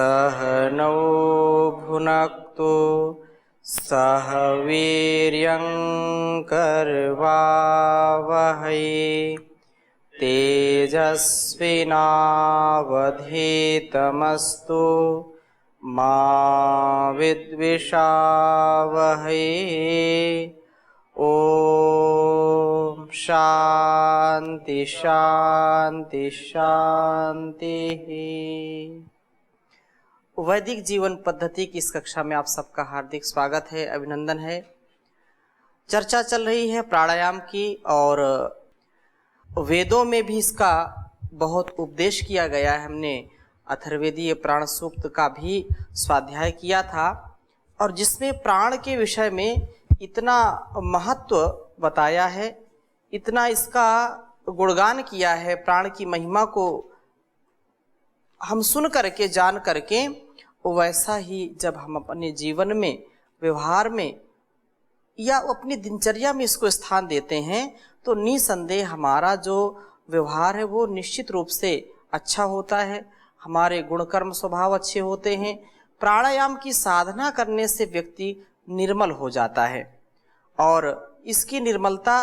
सह नौ भुनक्तु सह वीर्यं करवावहै तेजस्विनावधीतमस्तु मा विद्विषावहै। ओम शांति शांति शांति। वैदिक जीवन पद्धति की इस कक्षा में आप सबका हार्दिक स्वागत है, अभिनंदन है। चर्चा चल रही है प्राणायाम की और वेदों में भी इसका बहुत उपदेश किया गया है। हमने अथर्ववेदीय प्राण सूक्त का भी स्वाध्याय किया था और जिसमें प्राण के विषय में इतना महत्व बताया है, इतना इसका गुणगान किया है, प्राण की महिमा को हम सुन करके जान करके वैसा ही जब हम अपने जीवन में व्यवहार में या अपनी दिनचर्या में इसको स्थान देते हैं तो निसंदेह हमारा जो व्यवहार है वो निश्चित रूप से अच्छा होता है, हमारे गुणकर्म स्वभाव अच्छे होते हैं। प्राणायाम की साधना करने से व्यक्ति निर्मल हो जाता है और इसकी निर्मलता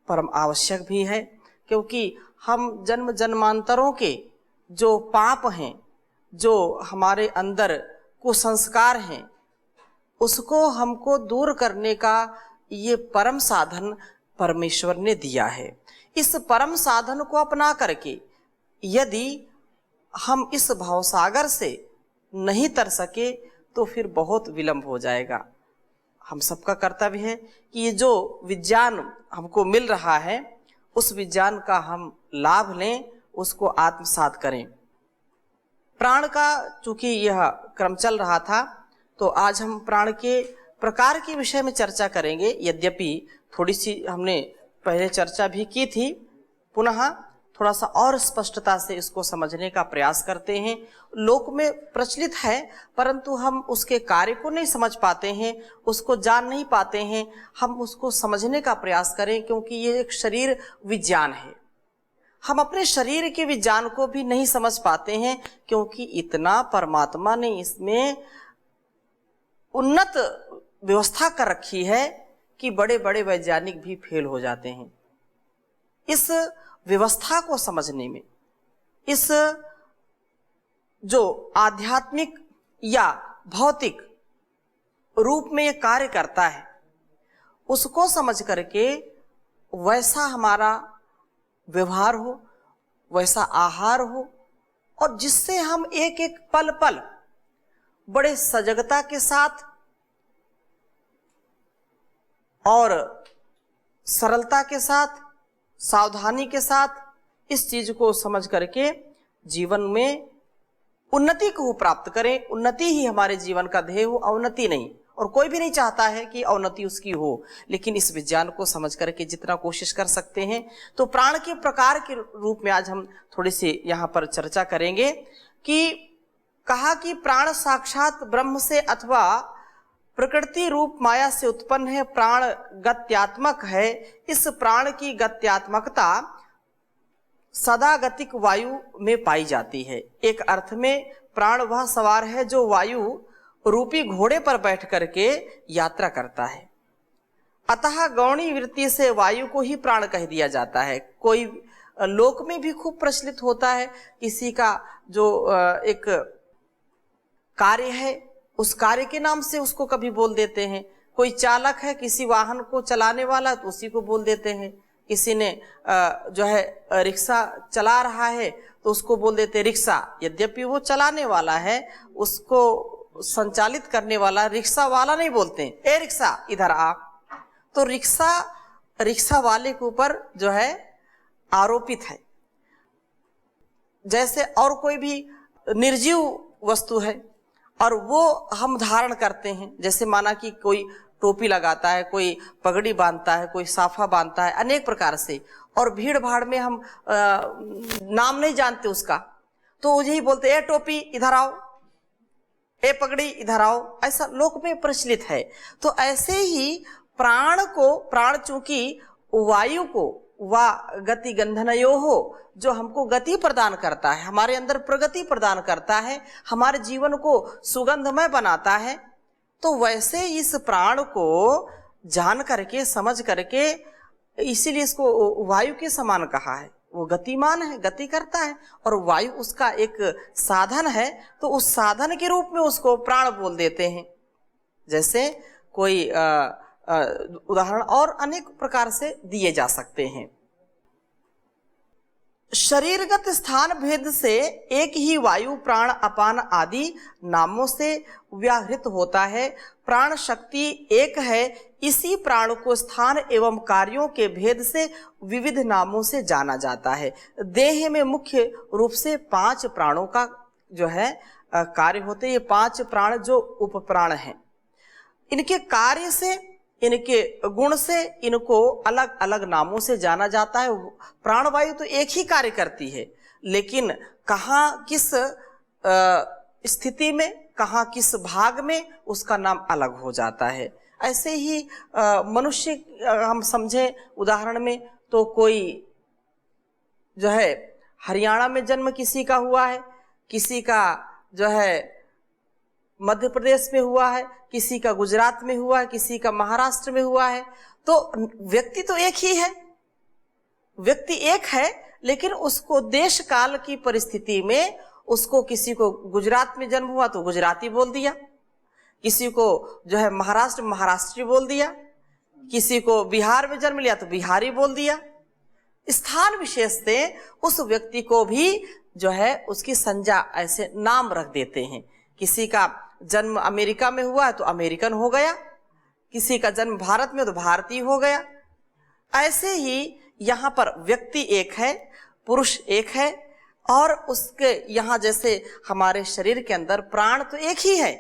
परम आवश्यक भी है, क्योंकि हम जन्म जन्मांतरों के जो पाप हैं, जो हमारे अंदर कुसंस्कार हैं, उसको हमको दूर करने का ये परम साधन परमेश्वर ने दिया है। इस परम साधन को अपना करके यदि हम इस भवसागर से नहीं तर सके तो फिर बहुत विलंब हो जाएगा। हम सबका कर्तव्य है कि ये जो विज्ञान हमको मिल रहा है उस विज्ञान का हम लाभ लें, उसको आत्मसात करें। प्राण का चूंकि यह क्रम चल रहा था तो आज हम प्राण के प्रकार के विषय में चर्चा करेंगे। यद्यपि थोड़ी सी हमने पहले चर्चा भी की थी, पुनः थोड़ा सा और स्पष्टता से इसको समझने का प्रयास करते हैं। लोक में प्रचलित है परंतु हम उसके कार्य को नहीं समझ पाते हैं, उसको जान नहीं पाते हैं। हम उसको समझने का प्रयास करें, क्योंकि ये एक शरीर विज्ञान है। हम अपने शरीर के विज्ञान को भी नहीं समझ पाते हैं, क्योंकि इतना परमात्मा ने इसमें उन्नत व्यवस्था कर रखी है कि बड़े बड़े वैज्ञानिक भी फेल हो जाते हैं इस व्यवस्था को समझने में। इस जो आध्यात्मिक या भौतिक रूप में ये कार्य करता है उसको समझ करके वैसा हमारा व्यवहार हो, वैसा आहार हो, और जिससे हम एक एक पल पल बड़े सजगता के साथ और सरलता के साथ, सावधानी के साथ इस चीज को समझ करके जीवन में उन्नति को प्राप्त करें। उन्नति ही हमारे जीवन का ध्येय हो, अवनति नहीं। और कोई भी नहीं चाहता है कि अवनति उसकी हो, लेकिन इस विज्ञान को समझ करके जितना कोशिश कर सकते हैं। तो प्राण के प्रकार के रूप में आज हम थोड़ी सी यहाँ पर चर्चा करेंगे कि कहा कि प्राण साक्षात ब्रह्म से अथवा प्रकृति रूप माया से उत्पन्न है, प्राण गत्यात्मक है। इस प्राण की गत्यात्मकता सदा गतिक वायु में पाई जाती है। एक अर्थ में प्राण वह सवार है जो वायु रूपी घोड़े पर बैठ करके यात्रा करता है। अतः गौणी वृत्ति से वायु को ही प्राण कह दिया जाता है। कोई लोक में भी खूब प्रचलित होता है, किसी का जो एक कार्य है उस कार्य के नाम से उसको कभी बोल देते हैं। कोई चालक है किसी वाहन को चलाने वाला तो उसी को बोल देते हैं। किसी ने जो है रिक्शा चला रहा है तो उसको बोल देते हैं रिक्शा। यद्यपि वो चलाने वाला है, उसको संचालित करने वाला रिक्शा वाला नहीं बोलते हैं, ए रिक्शा इधर आ। तो रिक्शा वाले के ऊपर जो है आरोपित है। जैसे और कोई भी निर्जीव वस्तु है और वो हम धारण करते हैं, जैसे माना कि कोई टोपी लगाता है, कोई पगड़ी बांधता है, कोई साफा बांधता है, अनेक प्रकार से, और भीड़ भाड़ में हम नाम नहीं जानते उसका, तो यही बोलते ए टोपी इधर आओ, ए पगड़ी इधर आओ, ऐसा लोक में प्रचलित है। तो ऐसे ही प्राण चूंकि वायु को वा गति गंधनयो हो, जो हमको गति प्रदान करता है, हमारे अंदर प्रगति प्रदान करता है, हमारे जीवन को सुगंधमय बनाता है। तो वैसे इस प्राण को जान करके समझ करके, इसीलिए इसको वायु के समान कहा है। वो गतिमान है, गति करता है, और वायु उसका एक साधन है, तो उस साधन के रूप में उसको प्राण बोल देते हैं। जैसे कोई उदाहरण और अनेक प्रकार से दिए जा सकते हैं। शरीरगत स्थान भेद से एक ही वायु प्राण अपान आदि नामों से व्याहृत होता है। प्राण शक्ति एक है, इसी प्राण को स्थान एवं कार्यों के भेद से विविध नामों से जाना जाता है। देह में मुख्य रूप से 5 प्राणों का जो है कार्य होते हैं। ये 5 प्राण जो उपप्राण हैं, इनके कार्य से, इनके गुण से इनको अलग अलग नामों से जाना जाता है। प्राणवायु तो एक ही कार्य करती है, लेकिन कहाँ किस स्थिति में, कहाँ किस भाग में, उसका नाम अलग हो जाता है। ऐसे ही मनुष्य हम समझें उदाहरण में, तो कोई जो है हरियाणा में जन्म किसी का हुआ है, किसी का जो है मध्य प्रदेश में हुआ है, किसी का गुजरात में हुआ है, किसी का महाराष्ट्र में हुआ है। तो व्यक्ति तो एक ही है, व्यक्ति एक है, लेकिन उसको देश काल की परिस्थिति में उसको, किसी को गुजरात में जन्म हुआ तो गुजराती बोल दिया, किसी को जो है महाराष्ट्र महाराष्ट्री बोल दिया, किसी को बिहार में जन्म लिया तो बिहारी बोल दिया। स्थान विशेष से उस व्यक्ति को भी जो है उसकी संज्ञा ऐसे नाम रख देते हैं। किसी का जन्म अमेरिका में हुआ है तो अमेरिकन हो गया, किसी का जन्म भारत में तो भारतीय हो गया। ऐसे ही यहाँ पर व्यक्ति एक है, पुरुष एक है, और उसके यहाँ जैसे हमारे शरीर के अंदर प्राण तो एक ही है,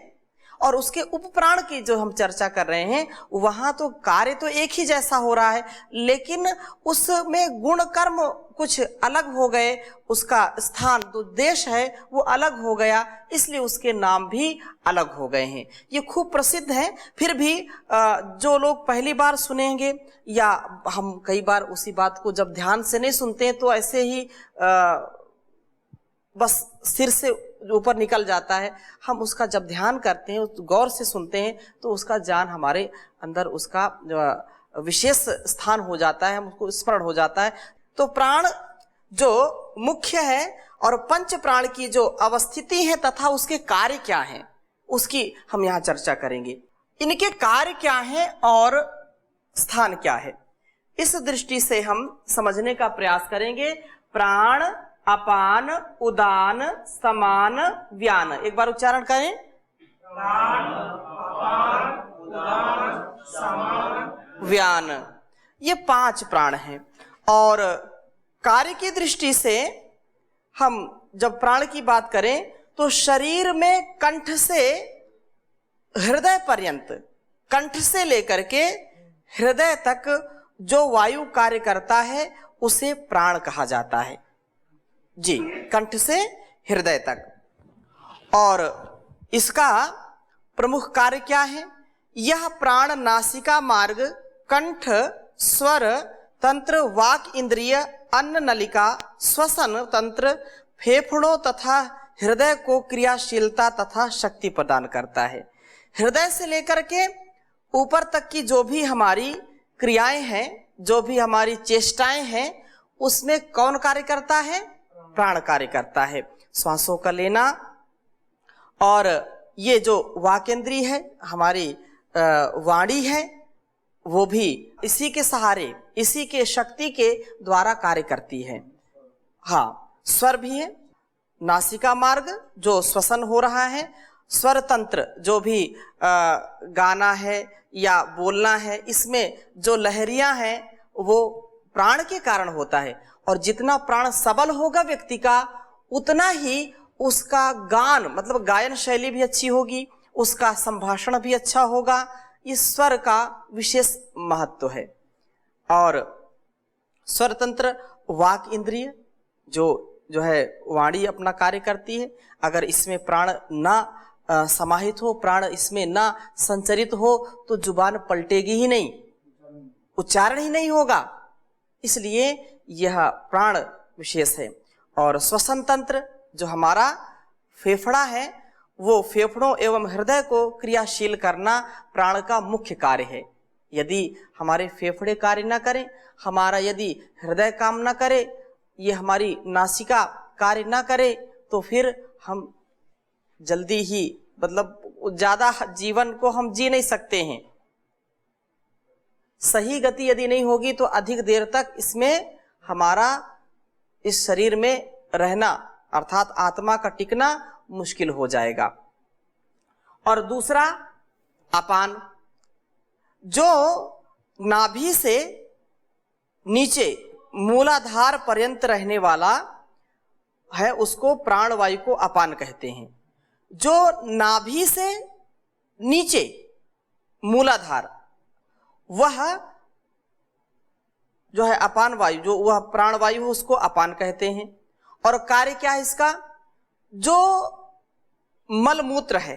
और उसके उपप्राण की जो हम चर्चा कर रहे हैं, वहाँ तो कार्य तो एक ही जैसा हो रहा है, लेकिन उसमें गुण कर्म कुछ अलग हो गए, उसका स्थान जो देश है वो अलग हो गया, इसलिए उसके नाम भी अलग हो गए हैं। ये खूब प्रसिद्ध है। फिर भी जो लोग पहली बार सुनेंगे, या हम कई बार उसी बात को जब ध्यान से नहीं सुनते हैं तो ऐसे ही बस सिर से ऊपर निकल जाता है। हम उसका जब ध्यान करते हैं, गौर से सुनते हैं, तो उसका ज्ञान हमारे अंदर, उसका विशेष स्थान हो जाता है, हमको स्मरण हो जाता है। तो प्राण जो मुख्य है और पंच प्राण की जो अवस्थिति है तथा उसके कार्य क्या है, उसकी हम यहाँ चर्चा करेंगे। इनके कार्य क्या है और स्थान क्या है, इस दृष्टि से हम समझने का प्रयास करेंगे। प्राण, अपान, उदान, समान, व्यान। एक बार उच्चारण करें। प्राण, अपान, उदान, समान, व्यान। ये 5 प्राण हैं। और कार्य की दृष्टि से हम जब प्राण की बात करें तो शरीर में कंठ से हृदय पर्यंत, कंठ से लेकर के हृदय तक जो वायु कार्य करता है उसे प्राण कहा जाता है जी, कंठ से हृदय तक। और इसका प्रमुख कार्य क्या है? यह प्राण नासिका मार्ग, कंठ, स्वर तंत्र, वाक इंद्रिय, अन्न नलिका, श्वसन तंत्र, फेफड़ों तथा हृदय को क्रियाशीलता तथा शक्ति प्रदान करता है। हृदय से लेकर के ऊपर तक की जो भी हमारी क्रियाएं हैं, जो भी हमारी चेष्टाएं हैं, उसमें कौन कार्य करता है? प्राण कार्य करता है। श्वासों का लेना, और ये जो वाकेंद्री है, हमारी वाणी है, वो भी इसी के सहारे, इसी के शक्ति के द्वारा कार्य करती है। हाँ, स्वर भी है, नासिका मार्ग जो श्वसन हो रहा है, स्वर तंत्र जो भी गाना है या बोलना है, इसमें जो लहरियां हैं वो प्राण के कारण होता है। और जितना प्राण सबल होगा व्यक्ति का, उतना ही उसका गान, मतलब गायन शैली भी अच्छी होगी, उसका संभाषण भी अच्छा होगा। इस स्वर का विशेष महत्व है। और स्वर तंत्र, वाक इंद्रिय जो है वाणी अपना कार्य करती है। अगर इसमें प्राण ना समाहित हो, प्राण इसमें ना संचरित हो, तो जुबान पलटेगी ही नहीं, उच्चारण ही नहीं होगा। इसलिए यह प्राण विशेष है। और श्वसन तंत्र जो हमारा फेफड़ा है, वो फेफड़ों एवं हृदय को क्रियाशील करना प्राण का मुख्य कार्य है। यदि हमारे फेफड़े कार्य न करें, हमारा यदि हृदय काम न करे, ये हमारी नासिका कार्य न करे, तो फिर हम जल्दी ही मतलब ज़्यादा जीवन को हम जी नहीं सकते हैं। सही गति यदि नहीं होगी तो अधिक देर तक इसमें हमारा इस शरीर में रहना अर्थात आत्मा का टिकना मुश्किल हो जाएगा। और दूसरा अपान, जो नाभि से नीचे मूलाधार पर्यंत रहने वाला है, उसको प्राणवायु को अपान कहते हैं। जो नाभि से नीचे मूलाधार, वह जो है अपान वायु, जो वह प्राणवायु है, उसको अपान कहते हैं। और कार्य क्या है इसका? जो मलमूत्र है,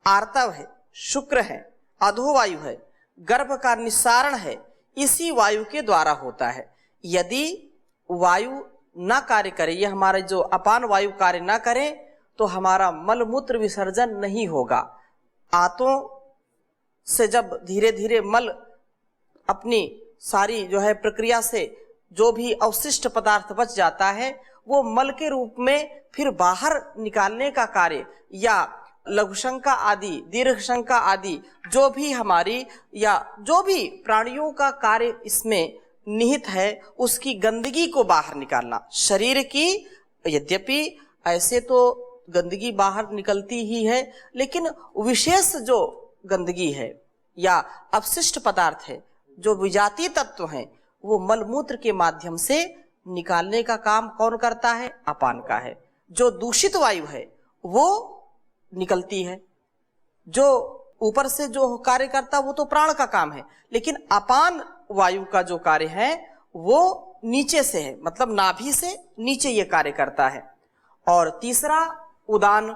आर्तव है, शुक्र है, अधोवायु है, गर्भ का निस्सारण है, इसी वायु के द्वारा होता है। यदि वायु न कार्य करे, ये हमारे जो अपान वायु कार्य न करे, तो हमारा मलमूत्र विसर्जन नहीं होगा। आंतों से जब धीरे धीरे मल अपनी सारी जो है प्रक्रिया से जो भी अवशिष्ट पदार्थ बच जाता है, वो मल के रूप में फिर बाहर निकालने का कार्य, या लघुशंका आदि, दीर्घशंका आदि जो भी हमारी या जो भी प्राणियों का कार्य इसमें निहित है, उसकी गंदगी को बाहर निकालना। शरीर की यद्यपि ऐसे तो गंदगी बाहर निकलती ही है, लेकिन विशेष जो गंदगी है या अपशिष्ट पदार्थ है, जो विजातीय तत्व हैं, वो मलमूत्र के माध्यम से निकालने का काम कौन करता है? अपान का है। जो दूषित वायु है वो निकलती है। जो ऊपर से जो कार्य करता वो तो प्राण का काम है, लेकिन अपान वायु का जो कार्य है वो नीचे से है, मतलब नाभि से नीचे ये कार्य करता है। और तीसरा उदान।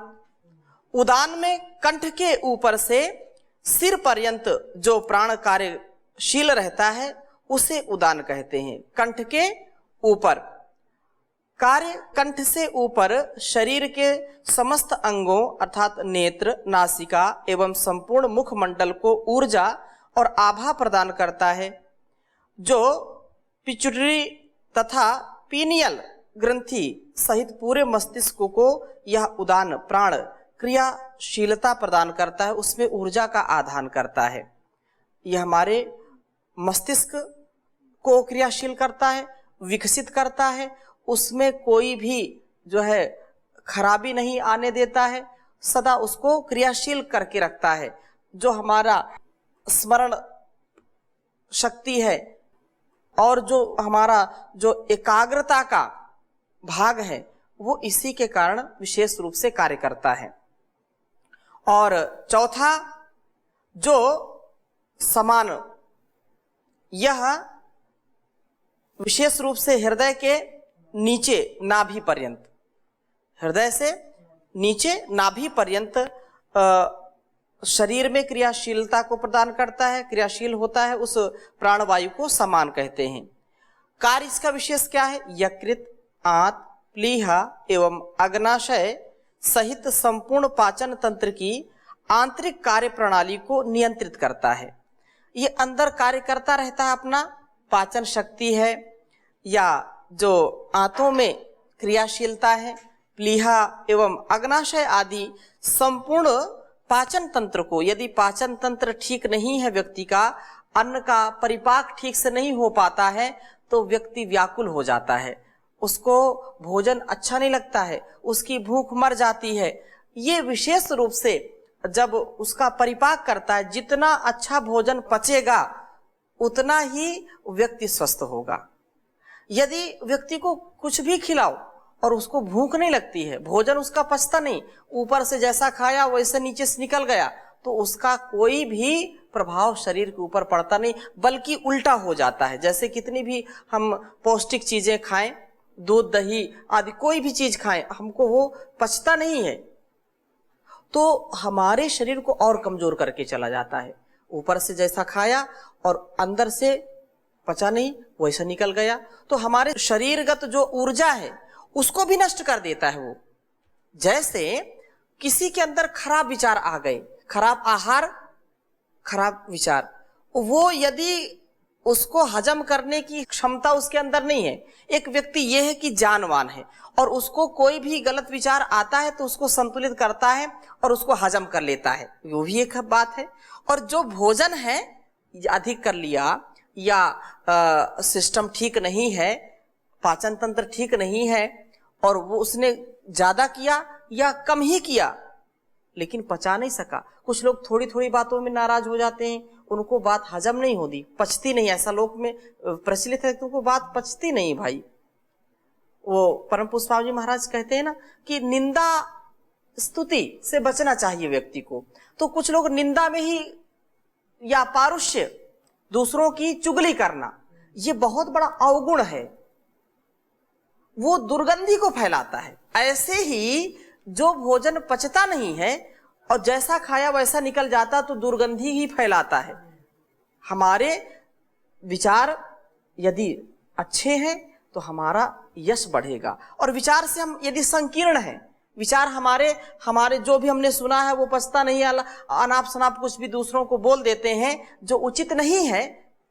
उदान में कंठ के ऊपर से सिर पर्यंत जो प्राण कार्यशील रहता है उसे उदान कहते हैं। कंठ के ऊपर कार्य, कंठ से ऊपर शरीर के समस्त अंगों अर्थात नेत्र, नासिका एवं संपूर्ण मुखमंडल को ऊर्जा और आभा प्रदान करता है। जो पिट्यूटरी तथा पीनियल ग्रंथि सहित पूरे मस्तिष्क को यह उदान प्राण क्रियाशीलता प्रदान करता है, उसमें ऊर्जा का आधान करता है। यह हमारे मस्तिष्क को क्रियाशील करता है, विकसित करता है, उसमें कोई भी जो है खराबी नहीं आने देता है, सदा उसको क्रियाशील करके रखता है। जो हमारा स्मरण शक्ति है और जो हमारा जो एकाग्रता का भाग है, वो इसी के कारण विशेष रूप से कार्य करता है। और चौथा जो समान, यह विशेष रूप से हृदय के नीचे नाभि पर्यंत, हृदय से नीचे नाभि पर्यंत शरीर में क्रियाशीलता को प्रदान करता है, क्रियाशील होता है, उस प्राणवायु को समान कहते हैं। कार्य इसका विशेष क्या है? यकृत, आंत, प्लीहा एवं अग्नाशय सहित संपूर्ण पाचन तंत्र की आंतरिक कार्य प्रणाली को नियंत्रित करता है। ये अंदर कार्य करता रहता है, अपना पाचन शक्ति है या जो आंतों में क्रियाशीलता है, प्लीहा एवं अग्नाशय आदि संपूर्ण पाचन तंत्र को, यदि पाचन तंत्र ठीक नहीं है व्यक्ति का, अन्न का परिपाक ठीक से नहीं हो पाता है, तो व्यक्ति व्याकुल हो जाता है, उसको भोजन अच्छा नहीं लगता है, उसकी भूख मर जाती है। ये विशेष रूप से जब उसका परिपाक करता है, जितना अच्छा भोजन पचेगा उतना ही व्यक्ति स्वस्थ होगा। यदि व्यक्ति को कुछ भी खिलाओ और उसको भूख नहीं लगती है, भोजन उसका पचता नहीं, ऊपर से जैसा खाया वैसे नीचे से निकल गया, तो उसका कोई भी प्रभाव शरीर के ऊपर पड़ता नहीं, बल्कि उल्टा हो जाता है। जैसे कितनी भी हम पौष्टिक चीजें खाएं, दूध, दही आदि कोई भी चीज खाएं, हमको वो पचता नहीं है, तो हमारे शरीर को और कमजोर करके चला जाता है। ऊपर से जैसा खाया और अंदर से पचा नहीं, वैसा निकल गया। तो हमारे शरीरगत जो ऊर्जा है उसको भी नष्ट कर देता है वो। जैसे किसी के अंदर खराब विचार आ गए, खराब आहार, खराब विचार, वो यदि उसको हजम करने की क्षमता उसके अंदर नहीं है। एक व्यक्ति ये है कि जानवान है और उसको कोई भी गलत विचार आता है तो उसको संतुलित करता है और उसको हजम कर लेता है, वो भी एक बात है। और जो भोजन है अधिक कर लिया या सिस्टम ठीक नहीं है, पाचन तंत्र ठीक नहीं है और वो उसने ज्यादा किया या कम ही किया लेकिन पचा नहीं सका। कुछ लोग थोड़ी थोड़ी बातों में नाराज हो जाते हैं, उनको बात हजम नहीं होती, पचती नहीं, ऐसा लोक में प्रचलित है कि उनको बात पचती नहीं भाई। वो परम पुष्पावजी महाराज कहते हैं ना कि निंदा स्तुति से बचना चाहिए व्यक्ति को। तो कुछ लोग निंदा में ही या पारुष्य, दूसरों की चुगली करना, ये बहुत बड़ा अवगुण है, वो दुर्गंधी को फैलाता है। ऐसे ही जो भोजन पचता नहीं है और जैसा खाया वैसा निकल जाता तो दुर्गंधी ही फैलाता है। हमारे विचार यदि अच्छे हैं तो हमारा यश बढ़ेगा। और विचार से हम यदि संकीर्ण हैं, विचार हमारे जो भी हमने सुना है वो पचता नहीं, अनाप शनाप कुछ भी दूसरों को बोल देते हैं जो उचित नहीं है,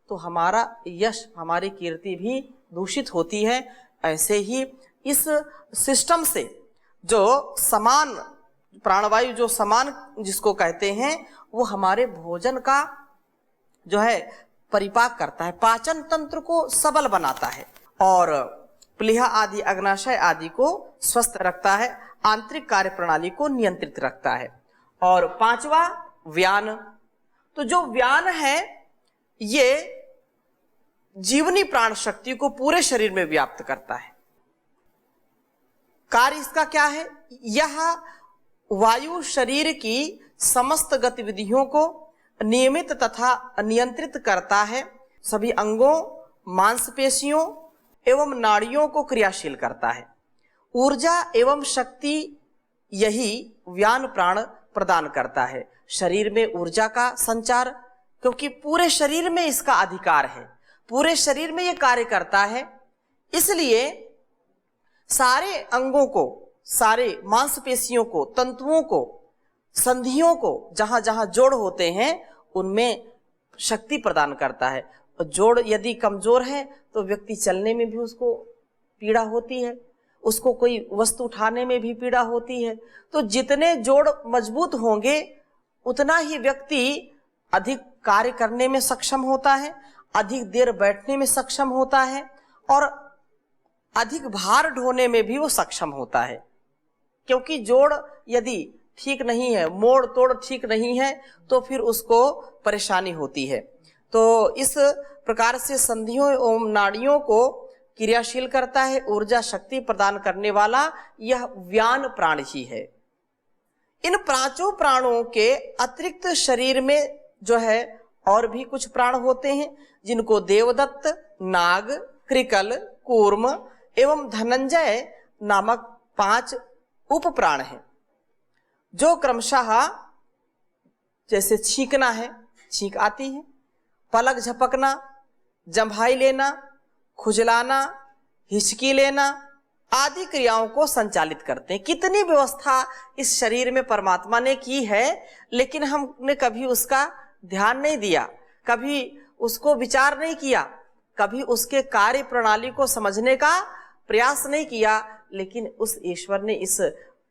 तो हमारा यश, हमारी कीर्ति भी दूषित होती है। ऐसे ही इस सिस्टम से जो समान प्राणवायु, जो समान जिसको कहते हैं, वो हमारे भोजन का जो है परिपाक करता है, पाचन तंत्र को सबल बनाता है और प्लीहा आदि, अग्नाशय आदि को स्वस्थ रखता है, आंतरिक कार्य प्रणाली को नियंत्रित रखता है। और पांचवा व्यान। तो जो व्यान है ये जीवनी प्राण शक्ति को पूरे शरीर में व्याप्त करता है। कार्य इसका क्या है? यह वायु शरीर की समस्त गतिविधियों को नियमित तथा नियंत्रित करता है, सभी अंगों, मांसपेशियों एवं नाड़ियों को क्रियाशील करता है। ऊर्जा एवं शक्ति यही व्यान प्राण प्रदान करता है। शरीर में ऊर्जा का संचार, क्योंकि पूरे शरीर में इसका अधिकार है, पूरे शरीर में ये कार्य करता है, इसलिए सारे अंगों को, सारे मांसपेशियों को, तंतुओं को, संधियों को, जहां जहां जोड़ होते हैं उनमें शक्ति प्रदान करता है। और जोड़ यदि कमजोर है तो व्यक्ति चलने में भी उसको पीड़ा होती है, उसको कोई वस्तु उठाने में भी पीड़ा होती है। तो जितने जोड़ मजबूत होंगे उतना ही व्यक्ति अधिक कार्य करने में सक्षम होता है, अधिक देर बैठने में सक्षम होता है और अधिक भार ढोने में भी वो सक्षम होता है। क्योंकि जोड़ यदि ठीक नहीं है, मोड़ तोड़ ठीक नहीं है, तो फिर उसको परेशानी होती है। तो इस प्रकार से संधियों एवं नाड़ियों को क्रियाशील करता है, ऊर्जा शक्ति प्रदान करने वाला यह व्यान प्राण ही है। इन पांचों प्राणों के अतिरिक्त शरीर में जो है और भी कुछ प्राण होते हैं, जिनको देवदत्त, नाग, कृकल, कूर्म एवं धनंजय नामक 5 उप प्राण हैं, जो क्रमशः जैसे छींकना है, छींक आती है, पलक झपकना, जम्भाई लेना, खुजलाना, हिचकी लेना आदि क्रियाओं को संचालित करते हैं। कितनी व्यवस्था इस शरीर में परमात्मा ने की है, लेकिन हमने कभी उसका ध्यान नहीं दिया, कभी उसको विचार नहीं किया, कभी उसके कार्य प्रणाली को समझने का प्रयास नहीं किया। लेकिन उस ईश्वर ने इस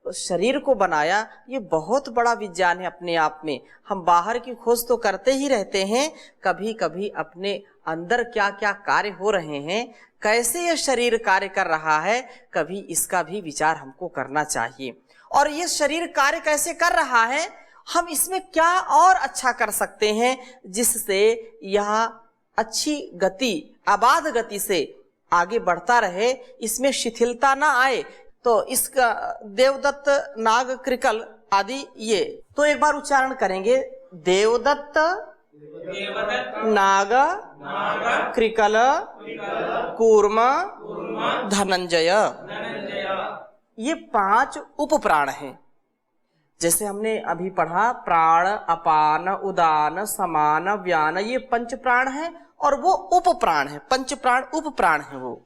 शरीर को बनाया, ये बहुत बड़ा विज्ञान है अपने आप में। हम बाहर की खोज तो करते ही रहते हैं, कभी कभी अपने अंदर क्या क्या कार्य हो रहे हैं, कैसे ये शरीर कार्य कर रहा है, कभी इसका भी विचार हमको करना चाहिए। और ये शरीर कार्य कैसे कर रहा है, हम इसमें क्या और अच्छा कर सकते हैं जिससे यह अच्छी गति, अबाध गति से आगे बढ़ता रहे, इसमें शिथिलता ना आए। तो इसका देवदत्त, नाग, कृकल आदि ये तो एक बार उच्चारण करेंगे। देवदत्त, नाग, कृकल, कूर्म, धनंजय, ये 5 उप प्राण हैं। जैसे हमने अभी पढ़ा, प्राण, अपान, उदान, समान, व्यान, ये 5 प्राण हैं और वो उपप्राण है, पंच प्राण उपप्राण है। वो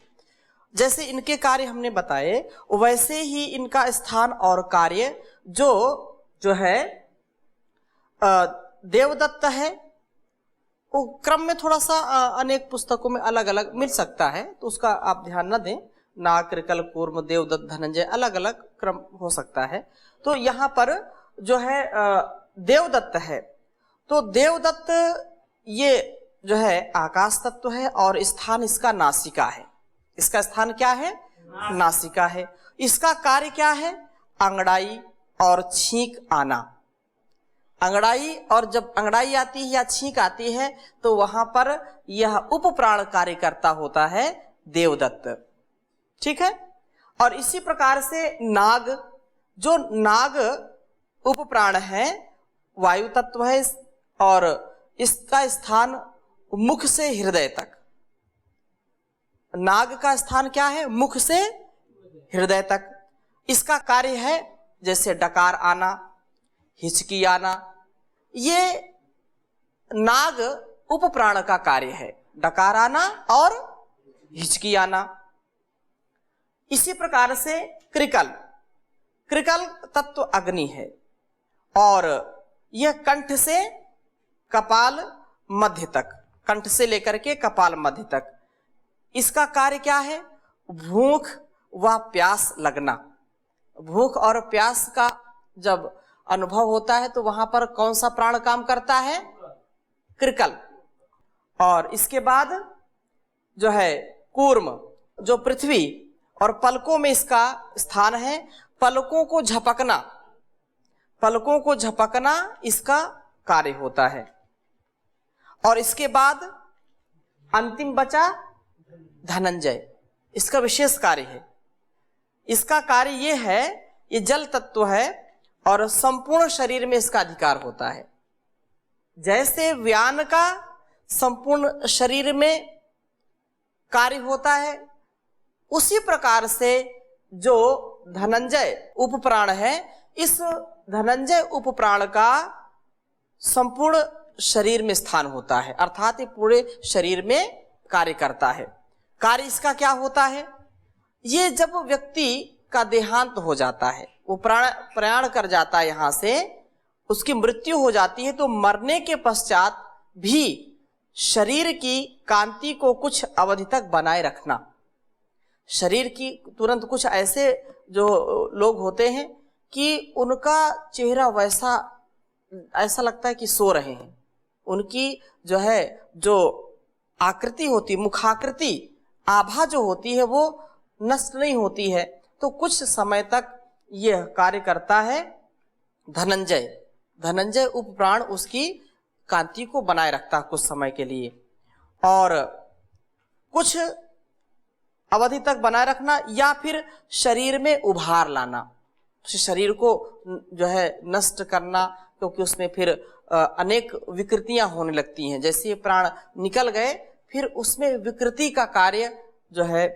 जैसे इनके कार्य हमने बताए वैसे ही इनका स्थान और कार्य जो है देवदत्त है। वो क्रम में थोड़ा सा अनेक पुस्तकों में अलग अलग मिल सकता है, तो उसका आप ध्यान न दें। नाग, कृकल, कूर्म, देवदत्त, धनंजय अलग अलग क्रम हो सकता है। तो यहाँ पर जो है देवदत्त है, तो देवदत्त ये जो है आकाश तत्व है और स्थान इसका नासिका है। इसका स्थान क्या है? नासिका है। इसका कार्य क्या है? अंगड़ाई और छींक आना। अंगड़ाई, और जब अंगड़ाई आती है या छींक आती है तो वहां पर यह उपप्राण कार्य करता होता है देवदत्त। ठीक है। और इसी प्रकार से नाग, जो नाग उपप्राण है, वायु तत्व है और इसका स्थान मुख से हृदय तक। नाग का स्थान क्या है? मुख से हृदय तक। इसका कार्य है जैसे डकार आना, हिचकी आना, ये नाग उपप्राण का कार्य है, डकार आना और हिचकी आना। इसी प्रकार से कृकल, कृकल तत्व अग्नि है और यह कंठ से कपाल मध्य तक, कंठ से लेकर के कपाल मध्य तक। इसका कार्य क्या है? भूख व प्यास लगना। भूख और प्यास का जब अनुभव होता है तो वहां पर कौन सा प्राण काम करता है? कृकल। और इसके बाद जो है कूर्म, जो पृथ्वी और पलकों में इसका स्थान है। पलकों को झपकना, पलकों को झपकना इसका कार्य होता है। और इसके बाद अंतिम बचा धनंजय, इसका विशेष कार्य है। इसका कार्य ये है, ये जल तत्व है और संपूर्ण शरीर में इसका अधिकार होता है। जैसे व्यान का संपूर्ण शरीर में कार्य होता है, उसी प्रकार से जो धनंजय उपप्राण है, इस धनंजय उपप्राण का संपूर्ण शरीर में स्थान होता है, अर्थात ये पूरे शरीर में कार्य करता है। कार्य इसका क्या होता है? ये जब व्यक्ति का देहांत हो जाता है, वो प्रयाण कर जाता है यहाँ से, उसकी मृत्यु हो जाती है, तो मरने के पश्चात भी शरीर की कांति को कुछ अवधि तक बनाए रखना। शरीर की तुरंत कुछ ऐसे जो लोग होते हैं कि उनका चेहरा वैसा, ऐसा लगता है कि सो रहे हैं। उनकी जो है जो आकृति होती, मुखाकृति, आभा जो होती है वो नष्ट नहीं होती है। तो कुछ समय तक यह कार्य करता है धनंजय। धनंजय उपप्राण उसकी कांति को बनाए रखता है कुछ समय के लिए, और कुछ अवधि तक बनाए रखना या फिर शरीर में उभार लाना, शरीर को जो है नष्ट करना, क्योंकि उसमें फिर अनेक विकृतियां होने लगती हैं। जैसे प्राण निकल गए, फिर उसमें विकृति का कार्य जो है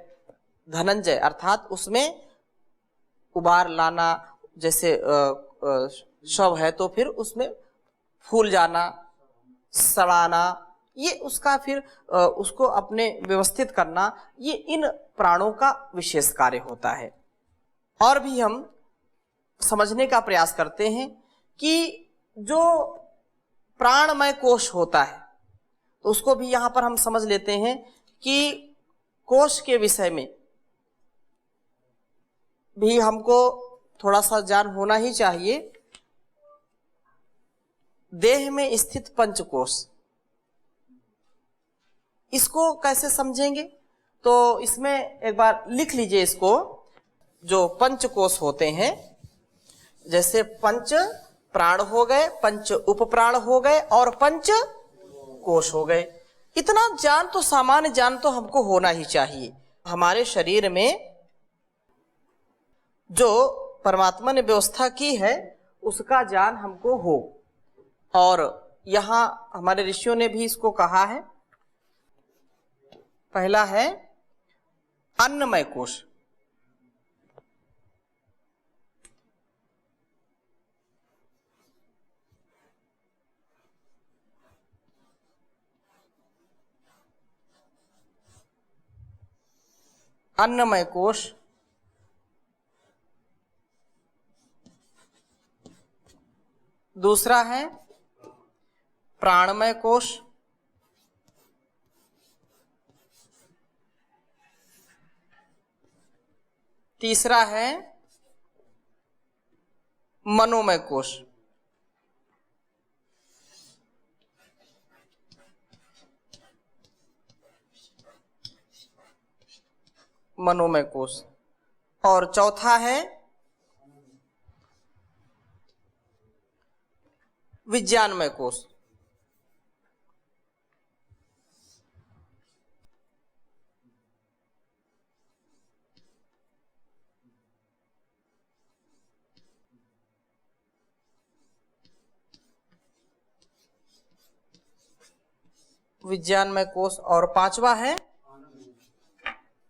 धनंजय, अर्थात उसमें उबार लाना। जैसे शव है तो फिर उसमें फूल जाना, सड़ाना, ये उसका फिर उसको अपने व्यवस्थित करना, ये इन प्राणों का विशेष कार्य होता है। और भी हम समझने का प्रयास करते हैं कि जो प्राणमय कोश होता है, तो उसको भी यहाँ पर हम समझ लेते हैं कि कोश के विषय में भी हमको थोड़ा सा ज्ञान होना ही चाहिए। देह में स्थित पंचकोश, इसको कैसे समझेंगे? तो इसमें एक बार लिख लीजिए इसको। जो पंचकोश होते हैं, जैसे पंच प्राण हो गए, पंच उपप्राण हो गए और पंच कोश हो गए। इतना ज्ञान तो, सामान्य ज्ञान तो हमको होना ही चाहिए। हमारे शरीर में जो परमात्मा ने व्यवस्था की है उसका ज्ञान हमको हो। और यहाँ हमारे ऋषियों ने भी इसको कहा है। पहला है अन्नमय कोश। अन्नमय कोश, दूसरा है प्राणमय कोश, तीसरा है मनोमय कोश। मनोमय कोश। और चौथा है विज्ञानमय कोश। विज्ञानमय कोश और पांचवा है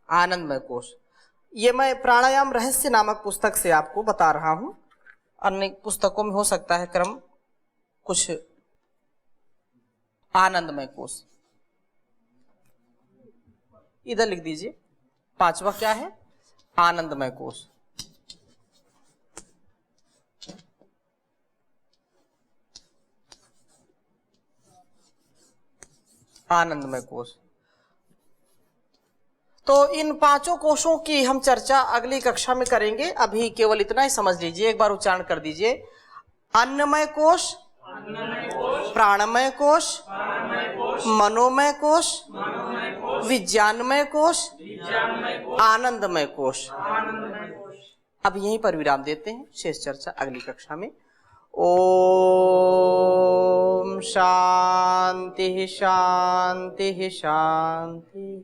आनंदमय कोश। ये मैं प्राणायाम रहस्य नामक पुस्तक से आपको बता रहा हूं, अन्य पुस्तकों में हो सकता है क्रम कुछ। आनंदमय कोश इधर लिख दीजिए। पांचवा क्या है? आनंदमय कोश। आनंदमय कोश। तो इन पांचों कोशों की हम चर्चा अगली कक्षा में करेंगे। अभी केवल इतना ही समझ लीजिए, एक बार उच्चारण कर दीजिए। अन्नमय कोश, प्राणमय कोश, मनोमय कोश, विज्ञानमय कोश, आनंदमय कोश। अब यहीं पर विराम देते हैं, शेष चर्चा अगली कक्षा में। ओम शांति शांति शांति।